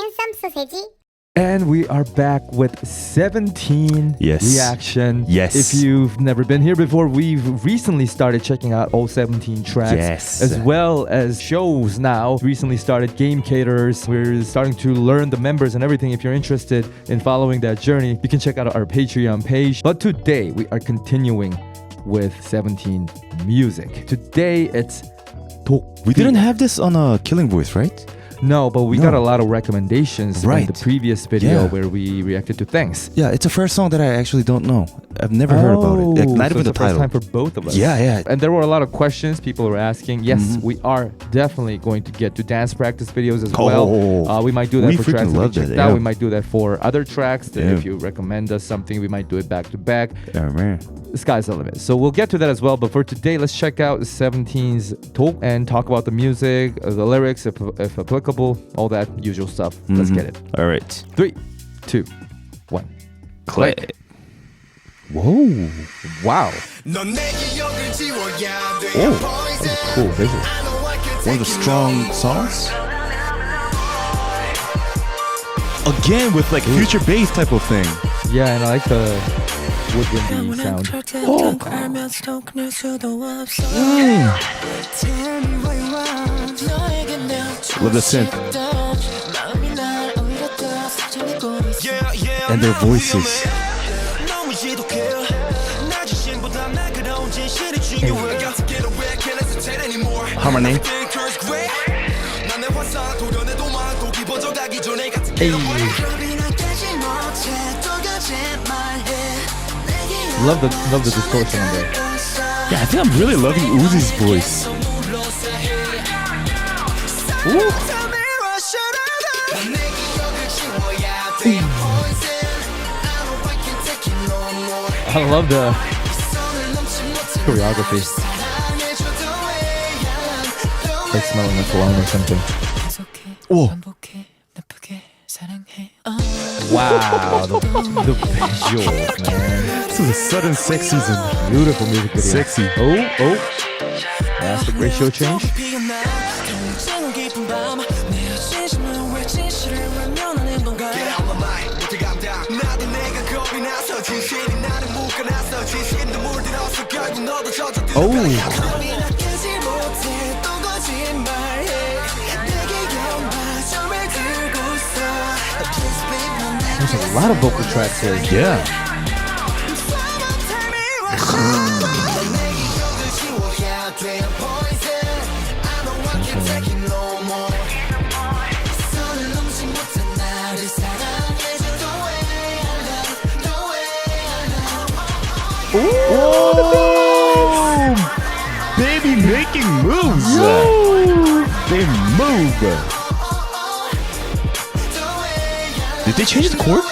핸섬 소세지. And we are back with 17 reaction. Yes. If you've never been here before, we've recently started checking out all 17 tracks. Yes. As well as shows now. Recently started Game Caterers. We're starting to learn the members and everything. If you're interested in following that journey, you can check out our Patreon page. But today, we are continuing with 17 music. Today, it's Tok. We didn't have this on Killing Voice, right? No, but we got a lot of recommendations in the previous video Yeah. where we reacted to Thanks. Yeah, it's a first song that I actually don't know. I've never heard about it. Like, not so even it's the first title. time for both of us. Yeah. And there were a lot of questions people were asking. Yes, we are definitely going to get to dance practice videos as well. We might do that We for freaking tracks that we love checked that, out. yeah. We might do that for other tracks. That Yeah. if you recommend us something, we might do it back to back. Yeah, man. The sky's the limit. So we'll get to that as well. But for today, let's check out 17's Tok and talk about the music, the lyrics, if applicable, all that usual stuff. Let's get it. All right. 3, 2, 1. Click. Whoa. Wow. Oh, That's a cool visual. one of the strong songs. Again with like future bass type of thing. Yeah, and I like the woodwindy sound. Love the synth. And their voices. Harmony. Love the distortion on there. Yeah, I think I'm really loving Uzi's voice. I love the choreography. Like smelling a cologne or something. Oh. Wow, the visuals, man. This is a sudden sex season. Beautiful music video. Sexy. Oh. That's the ratio change. There's a lot of vocal tracks here. Yeah. Oh, baby making moves. They move. Did they change the chord?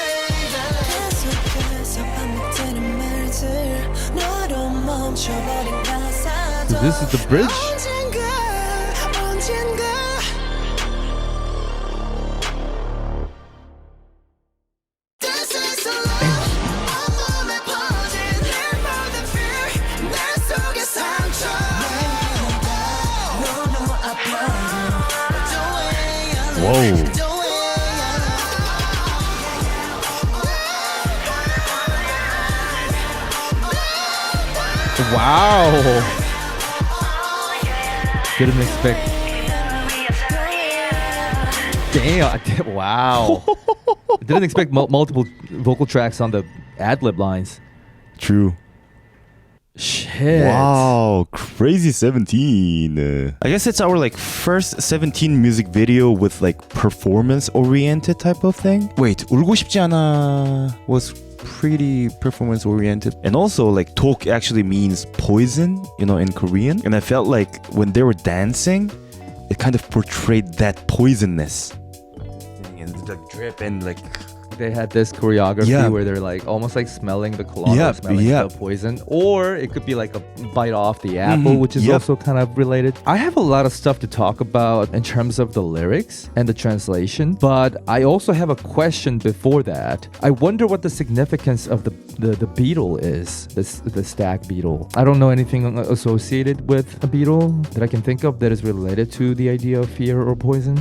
So this is the bridge? Whoa. Wow. Didn't expect. Damn. Wow. Didn't expect multiple vocal tracks on the ad-lib lines. True. Shit. Wow, crazy 17. I guess it's our like first 17 music video with like performance oriented type of thing. Wait, 울고 싶지 않아 was pretty performance oriented. And also like tok actually means poison, you know, in Korean. And I felt like when they were dancing, it kind of portrayed that poisonness. And like drip and like They had this choreography where they're like almost like smelling the cologne, or smelling the poison, or it could be like a bite off the apple, which is also kind of related. I have a lot of stuff to talk about in terms of the lyrics and the translation, but I also have a question before that. I wonder what the significance of the the beetle is, the stag beetle. I don't know anything associated with a beetle that I can think of that is related to the idea of fear or poison.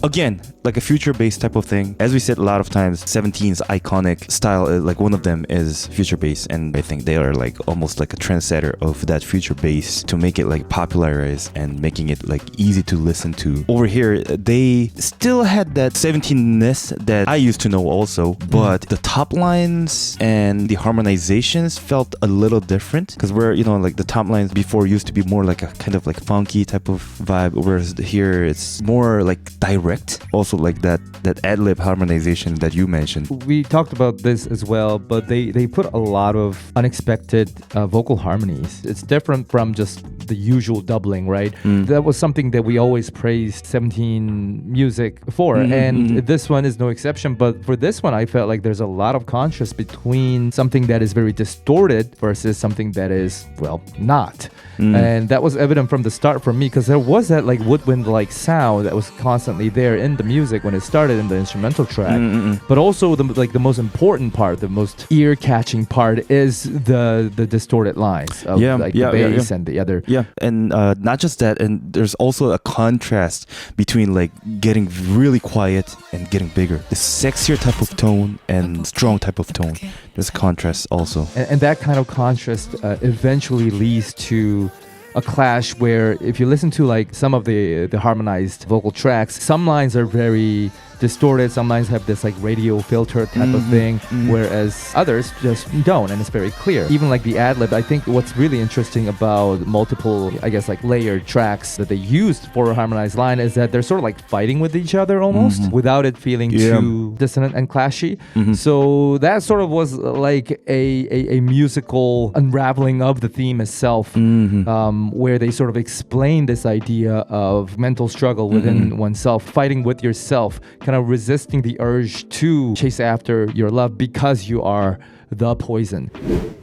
Again, like a future-based type of thing. As we said a lot of times, 17's iconic style, like one of them is future-based, and I think they are like almost like a trendsetter of that future-based to make it like popularized and making it like easy to listen to. Over here, they still had that 17-ness that I used to know also, but the top lines and the harmonizations felt a little different because we're, you know, like the top lines before used to be more like a kind of like funky type of vibe, whereas here it's more like direct. Also like that ad-lib harmonization that you mentioned. We talked about this as well, but they put a lot of unexpected vocal harmonies. It's different from just the usual doubling, right? That was something that we always praised 17 music for, and this one is no exception. But for this one, I felt like there's a lot of contrast between something that is very distorted versus something that is, well, not. And that was evident from the start for me, because there was that like woodwind-like sound that was constantly there in the music when it started in the instrumental track. But also the most important part, the most ear-catching part is the distorted lines of the bass and the other. Yeah, and not just that, and there's also a contrast between like getting really quiet and getting bigger. The sexier type of tone and strong type of tone. There's a contrast also. And that kind of contrast eventually leads to a clash where if you listen to like some of the harmonized vocal tracks, some lines are very distorted, some lines have this like radio filter type of thing, whereas others just don't, and it's very clear. Even like the ad-lib, I think what's really interesting about multiple, I guess, like layered tracks that they used for a harmonized line is that they're sort of like fighting with each other almost without it feeling too dissonant and clashy. So that sort of was like a musical unraveling of the theme itself, where they sort of explain this idea of mental struggle within oneself, fighting with yourself, kind of resisting the urge to chase after your love because you are the poison.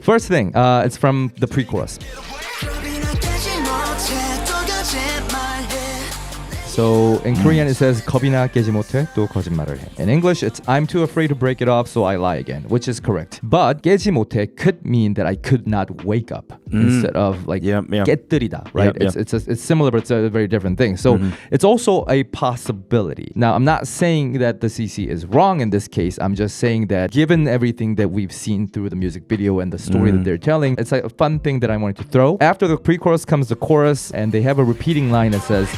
First thing, it's from the pre-chorus. So in Korean it says 겁이나 깨지 못해 또 거짓말을 해. In English it's I'm too afraid to break it off so I lie again, which is correct. But 깨지 못해 could mean that I could not wake up instead of like 깨뜨리다, right? It's similar but it's a very different thing. So it's also a possibility. Now I'm not saying that the CC is wrong in this case. I'm just saying that given everything that we've seen through the music video and the story that they're telling, it's like a fun thing that I wanted to throw. After the pre-chorus comes the chorus, and they have a repeating line that says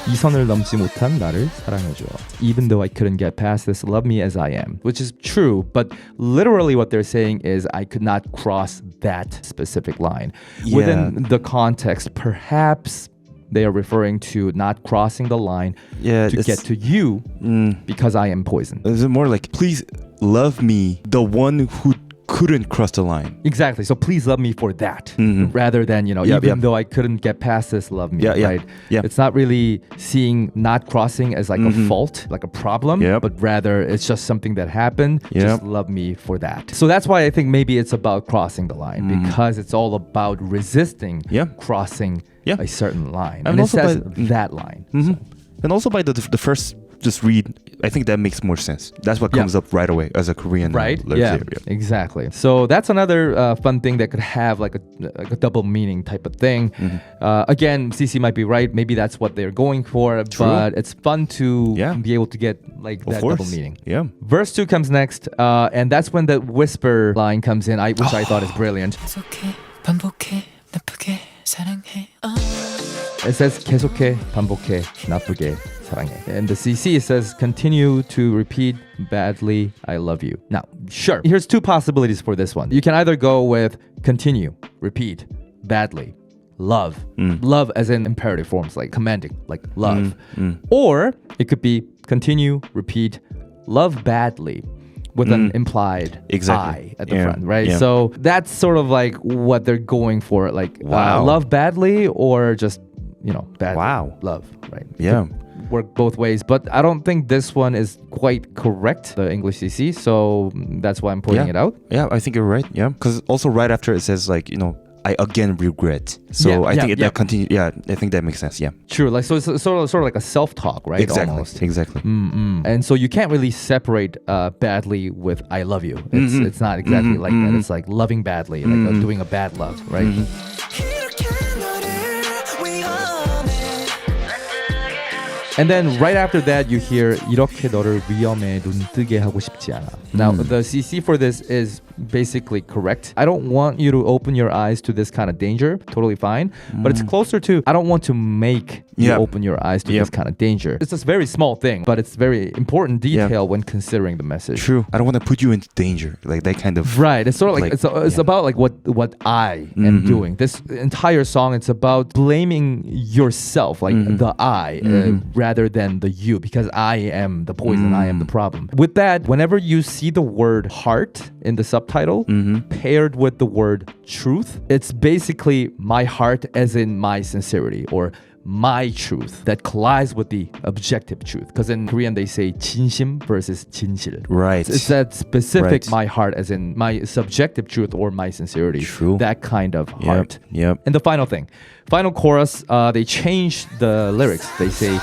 이 선을 넘지 못한 나를 사랑해줘. Even though I couldn't get past this, love me as I am. Which is true, but literally what they're saying is I could not cross that specific line. Within the context, perhaps they are referring to not crossing the line to get to you because I am poison. Is it more like, please love me, the one who couldn't cross the line. Exactly. So please love me for that, rather than, even though I couldn't get past this, love me, right? Yeah. It's not really seeing not crossing as like a fault, like a problem, but rather it's just something that happened. Just love me for that. So that's why I think maybe it's about crossing the line, because it's all about resisting crossing a certain line. And it says that line. So. And also by the first just read, I think that makes more sense. That's what comes up right away as a Korean lyrics. Exactly. So that's another fun thing that could have like a double meaning type of thing. Again, CC might be right. Maybe that's what they're going for. But it's fun to be able to get like that double meaning. Yeah. Verse 2 comes next, and that's when the whisper line comes in, which I thought is brilliant. It says 계속해, 반복해, 나쁘게 사랑해. And the CC says continue to repeat badly, I love you. Now, sure, here's two possibilities for this one. You can either go with continue, repeat, badly, love. Love as in imperative forms, like commanding, like love. Or it could be continue, repeat, love badly, with an implied I at the front, right? Yeah. So that's sort of like what they're going for, like love badly or just, badly love, right? Yeah. Could work both ways, but I don't think this one is quite correct, the English CC, so that's why I'm pointing it out. Yeah, I think you're right, because also right after it says like, I again regret. So I think that continue. Yeah, I think that makes sense. Yeah. True. Like so, it's sort of like a self-talk, right? Exactly. Almost. Exactly. And so you can't really separate badly with I love you. It's not exactly like that. It's like loving badly, like doing a bad love, right? And then right after that, you hear 이렇게 너를 위험에 눈뜨게 하고 싶지 않아. Now, the CC for this is basically correct. I don't want you to open your eyes to this kind of danger. Totally fine. But it's closer to I don't want to make you open your eyes to this kind of danger. It's a very small thing, but it's very important detail when considering the message. True. I don't want to put you into danger. Like that kind of... Right. It's sort of like it's about like what I am doing. This entire song, it's about blaming yourself, like the I, rather than the you, because I am the poison, I am the problem. With that, whenever you see the word heart in the subtitle paired with the word truth, it's basically my heart as in my sincerity or my truth that collides with the objective truth. Because in Korean they say 진심 versus 진실. Right. It's that specific my heart as in my subjective truth or my sincerity. True. That kind of heart. Yep. And the final thing. Final chorus, they changed the lyrics. They say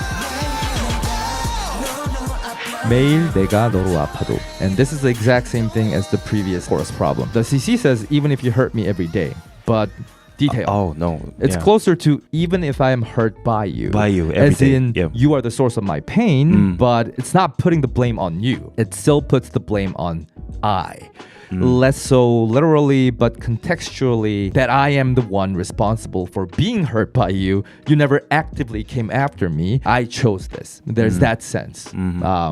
매일 내가 너로 아파도. And this is the exact same thing as the previous chorus problem. The CC says even if you hurt me every day. But detail. Oh no. It's closer to even if I am hurt by you. By you every as day. in you are the source of my pain, but it's not putting the blame on you. It still puts the blame on I. Less so literally, but contextually, that I am the one responsible for being hurt by you. You never actively came after me. I chose this. There's that sense,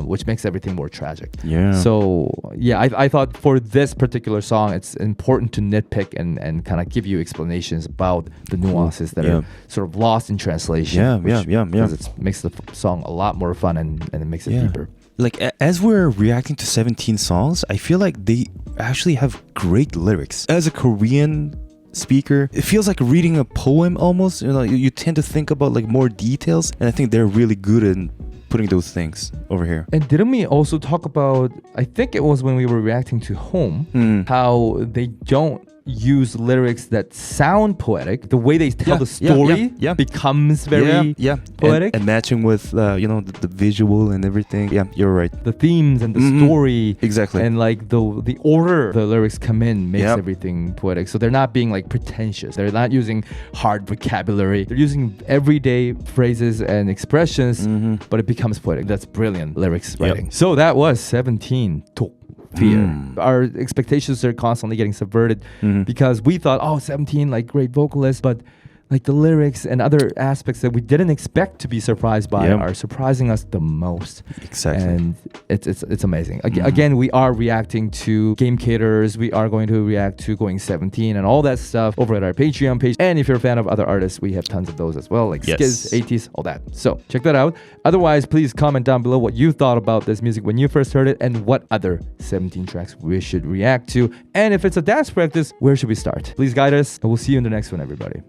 which makes everything more tragic. Yeah. So, yeah, I thought for this particular song, it's important to nitpick and kind of give you explanations about the nuances that are sort of lost in translation. Because it makes the song a lot more fun and it makes it deeper. Like as we're reacting to 17 songs, I feel like they actually have great lyrics. As a Korean speaker, it feels like reading a poem almost. You know, you tend to think about like more details, and I think they're really good in putting those things over here. And didn't we also talk about, I think it was when we were reacting to Home, how they don't use lyrics that sound poetic. The way they tell the story becomes very poetic. And matching with the visual and everything. Yeah, you're right. The themes and the story. Exactly. And like the order the lyrics come in makes everything poetic. So they're not being like pretentious. They're not using hard vocabulary. They're using everyday phrases and expressions, but it becomes poetic. That's brilliant lyrics writing. So that was 17 톡. Fear. Our expectations are constantly getting subverted because we thought, 17, like great vocalists, but like the lyrics and other aspects that we didn't expect to be surprised by are surprising us the most. Exactly. And it's amazing. Again, we are reacting to Game Caterers. We are going to react to Going 17 and all that stuff over at our Patreon page. And if you're a fan of other artists, we have tons of those as well, like Skiz, 80s, all that. So check that out. Otherwise, please comment down below what you thought about this music when you first heard it and what other 17 tracks we should react to. And if it's a dance practice, where should we start? Please guide us, and we'll see you in the next one, everybody.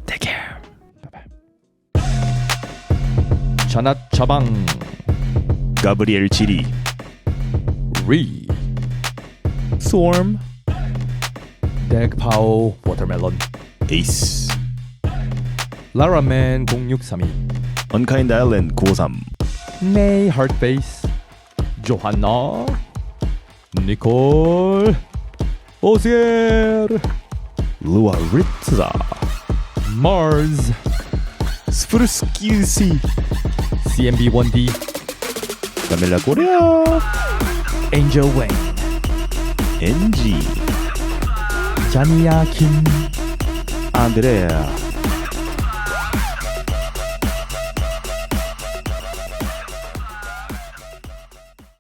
Take care. Bye-bye. Chanat Chabang. Gabriel Chiri. Re. Swarm. Kpop Watermelon. Ace. Laraman 0632. Unkind Island 93. May Heartface. Johanna. Nicole. Osier. Lua Ritza. Mars. Spruskisi. CMB1D. Camila Korea. Angel Wang. NG. Jania Kim. Andrea.